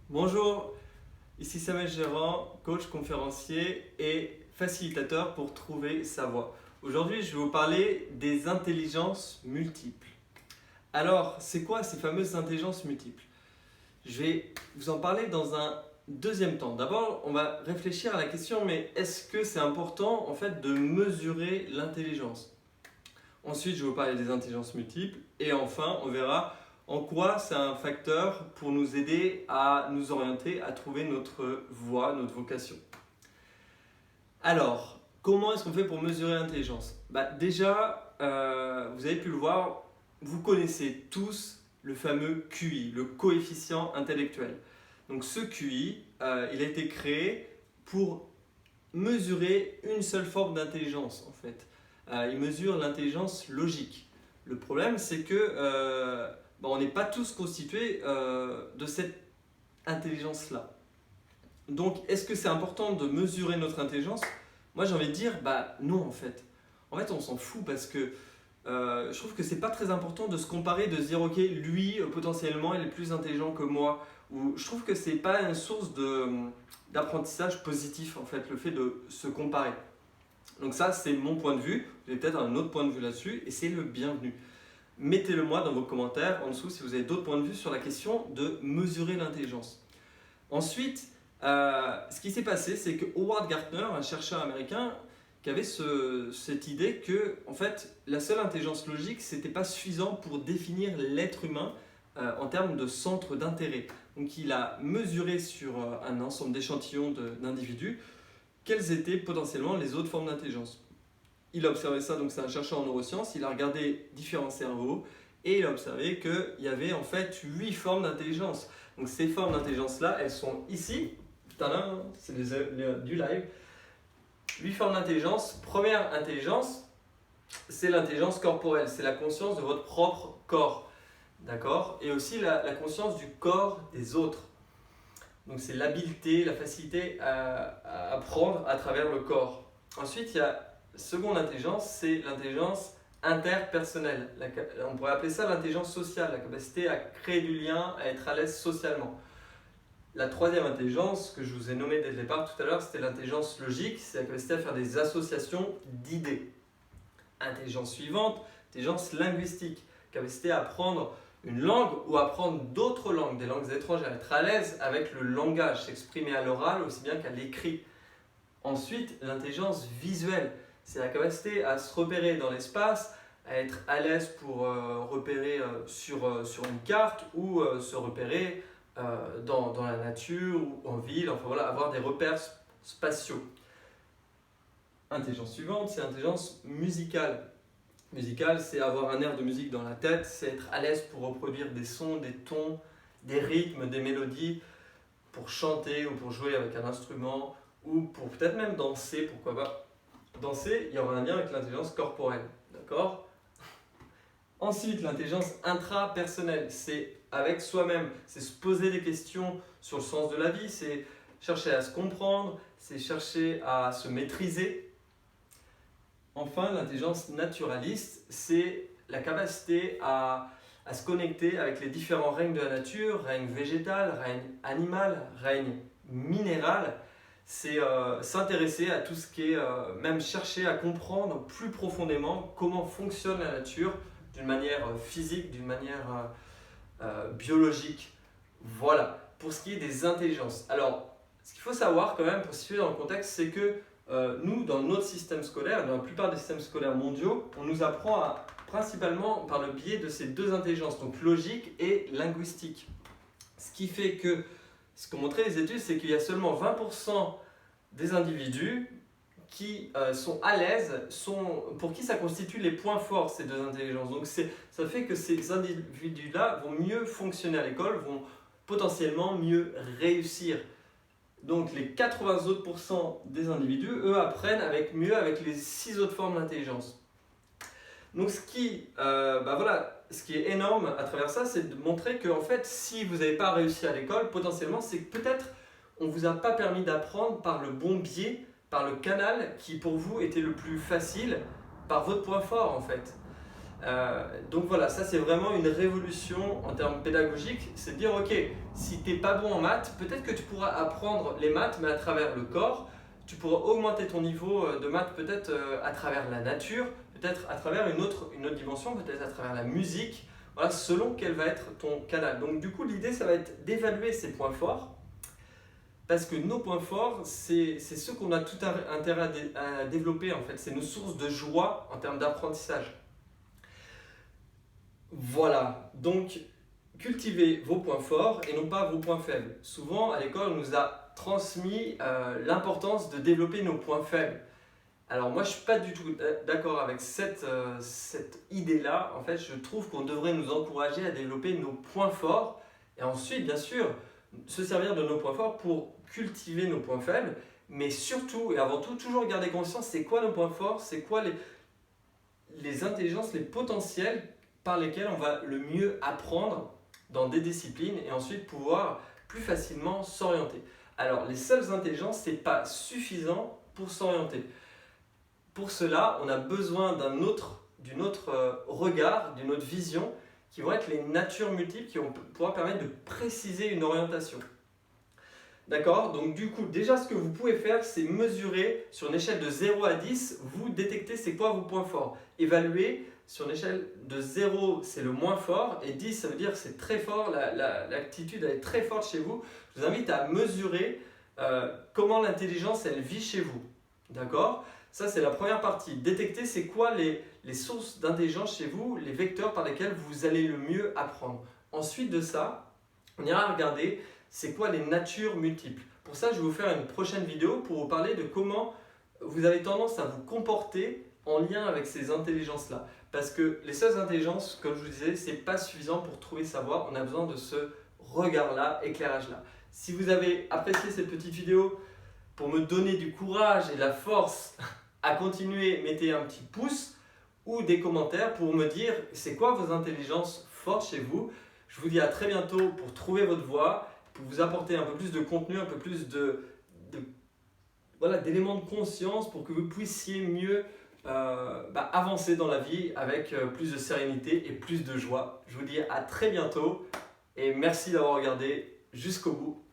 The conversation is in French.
Bonjour, ici Samuel Gérard, coach conférencier et facilitateur pour trouver sa voie. Aujourd'hui, je vais vous parler des intelligences multiples. Alors, c'est quoi ces fameuses intelligences multiples? Je vais vous en parler dans un deuxième temps. D'abord, on va réfléchir à la question, mais est-ce que c'est important en fait de mesurer l'intelligence? Ensuite, je vais vous parler des intelligences multiples et enfin, on verra en quoi c'est un facteur pour nous aider à nous orienter, à trouver notre voie, notre vocation. Alors, comment est-ce qu'on fait pour mesurer l'intelligence? Déjà, vous avez pu le voir, vous connaissez tous le fameux QI, le coefficient intellectuel. Donc ce QI, il a été créé pour mesurer une seule forme d'intelligence en fait. Il mesure l'intelligence logique. Le problème, c'est que on n'est pas tous constitués de cette intelligence-là. Donc, est-ce que c'est important de mesurer notre intelligence? Moi, j'ai envie de dire, non en fait. En fait, on s'en fout parce que je trouve que c'est pas très important de se comparer, de se dire, ok, lui, potentiellement, il est plus intelligent que moi. Ou, je trouve que c'est pas une source d'apprentissage positif, en fait, le fait de se comparer. Donc ça, c'est mon point de vue. Vous avez peut-être un autre point de vue là-dessus et c'est le bienvenu. Mettez-le moi dans vos commentaires en dessous si vous avez d'autres points de vue sur la question de mesurer l'intelligence. Ensuite, ce qui s'est passé, c'est que Howard Gardner, un chercheur américain, qui avait cette idée que en fait, la seule intelligence logique, c'était pas suffisant pour définir l'être humain en termes de centre d'intérêt. Donc il a mesuré sur un ensemble d'échantillons d'individus quelles étaient potentiellement les autres formes d'intelligence. Il a observé ça, donc c'est un chercheur en neurosciences, il a regardé différents cerveaux et il a observé qu'il y avait en fait 8 formes d'intelligence. Donc ces formes d'intelligence-là, elles sont ici, c'est du live. 8 formes d'intelligence. Première intelligence, c'est l'intelligence corporelle, c'est la conscience de votre propre corps. D'accord? Et aussi la conscience du corps des autres. Donc c'est l'habileté, la facilité à apprendre à travers le corps. Ensuite, il y a la seconde intelligence, c'est l'intelligence interpersonnelle. On pourrait appeler ça l'intelligence sociale, la capacité à créer du lien, à être à l'aise socialement. La troisième intelligence, que je vous ai nommée dès le départ tout à l'heure, c'était l'intelligence logique, c'est la capacité à faire des associations d'idées. Intelligence suivante, intelligence linguistique, capacité à apprendre une langue ou apprendre d'autres langues, des langues étrangères, être à l'aise avec le langage, s'exprimer à l'oral aussi bien qu'à l'écrit. Ensuite, l'intelligence visuelle, c'est la capacité à se repérer dans l'espace, à être à l'aise pour repérer sur une carte ou se repérer dans la nature ou en ville, enfin voilà, avoir des repères spatiaux. Intelligence suivante, c'est l'intelligence musicale. Musicale, c'est avoir un air de musique dans la tête, c'est être à l'aise pour reproduire des sons, des tons, des rythmes, des mélodies, pour chanter ou pour jouer avec un instrument, ou pour peut-être même danser, pourquoi pas. Danser, il y aura un lien avec l'intelligence corporelle, d'accord? Ensuite, l'intelligence intrapersonnelle, c'est avec soi-même, c'est se poser des questions sur le sens de la vie, c'est chercher à se comprendre, c'est chercher à se maîtriser. Enfin, l'intelligence naturaliste, c'est la capacité à se connecter avec les différents règnes de la nature, règne végétal, règne animal, règne minéral. C'est s'intéresser à tout ce qui est, même chercher à comprendre plus profondément comment fonctionne la nature d'une manière physique, d'une manière biologique. Voilà, pour ce qui est des intelligences. Alors, ce qu'il faut savoir quand même pour se situer dans le contexte, c'est que nous, dans notre système scolaire, dans la plupart des systèmes scolaires mondiaux, on nous apprend principalement par le biais de ces deux intelligences, donc logique et linguistique. Ce qui fait que, ce qu'ont montré les études, c'est qu'il y a seulement 20% des individus qui sont à l'aise, pour qui ça constitue les points forts, ces deux intelligences. Donc ça fait que ces individus-là vont mieux fonctionner à l'école, vont potentiellement mieux réussir. Donc les 80 autres % des individus, eux, apprennent mieux avec les 6 autres formes d'intelligence. Donc ce qui est énorme à travers ça, c'est de montrer que en fait, si vous n'avez pas réussi à l'école, potentiellement, c'est que peut-être on ne vous a pas permis d'apprendre par le bon biais, par le canal qui pour vous était le plus facile, par votre point fort en fait. Donc voilà, ça c'est vraiment une révolution en termes pédagogiques, c'est de dire ok, si tu n'es pas bon en maths, peut-être que tu pourras apprendre les maths mais à travers le corps, tu pourras augmenter ton niveau de maths peut-être à travers la nature, peut-être à travers une autre dimension, peut-être à travers la musique, voilà, selon quel va être ton canal. Donc du coup l'idée ça va être d'évaluer ces points forts, parce que nos points forts, c'est ceux qu'on a tout intérêt à développer en fait, c'est nos sources de joie en termes d'apprentissage. Voilà, donc cultivez vos points forts et non pas vos points faibles. Souvent à l'école on nous a transmis l'importance de développer nos points faibles. Alors moi je ne suis pas du tout d'accord avec cette idée-là. En fait je trouve qu'on devrait nous encourager à développer nos points forts et ensuite bien sûr se servir de nos points forts pour cultiver nos points faibles. Mais surtout et avant tout, toujours garder conscience c'est quoi nos points forts, c'est quoi les intelligences, les potentiels par lesquels on va le mieux apprendre dans des disciplines et ensuite pouvoir plus facilement s'orienter. Alors les seules intelligences, ce n'est pas suffisant pour s'orienter. Pour cela, on a besoin d'un autre regard, d'une autre vision, qui vont être les natures multiples qui vont pouvoir permettre de préciser une orientation. D'accord? Donc du coup, déjà ce que vous pouvez faire, c'est mesurer sur une échelle de 0 à 10, vous détectez c'est quoi vos points forts. Évaluer sur une échelle de 0, c'est le moins fort, et 10, ça veut dire que c'est très fort, l'attitude elle est très forte chez vous. Je vous invite à mesurer comment l'intelligence elle vit chez vous. D'accord? Ça c'est la première partie. Détecter c'est quoi les sources d'intelligence chez vous, les vecteurs par lesquels vous allez le mieux apprendre. Ensuite de ça, on ira regarder c'est quoi les natures multiples. Pour ça, je vais vous faire une prochaine vidéo pour vous parler de comment vous avez tendance à vous comporter en lien avec ces intelligences-là. Parce que les seules intelligences, comme je vous disais, ce n'est pas suffisant pour trouver sa voie. On a besoin de ce regard-là, éclairage-là. Si vous avez apprécié cette petite vidéo, pour me donner du courage et la force à continuer, mettez un petit pouce ou des commentaires pour me dire c'est quoi vos intelligences fortes chez vous. Je vous dis à très bientôt pour trouver votre voie, pour vous apporter un peu plus de contenu, un peu plus d'éléments de conscience pour que vous puissiez mieux avancer dans la vie avec plus de sérénité et plus de joie. Je vous dis à très bientôt et merci d'avoir regardé jusqu'au bout.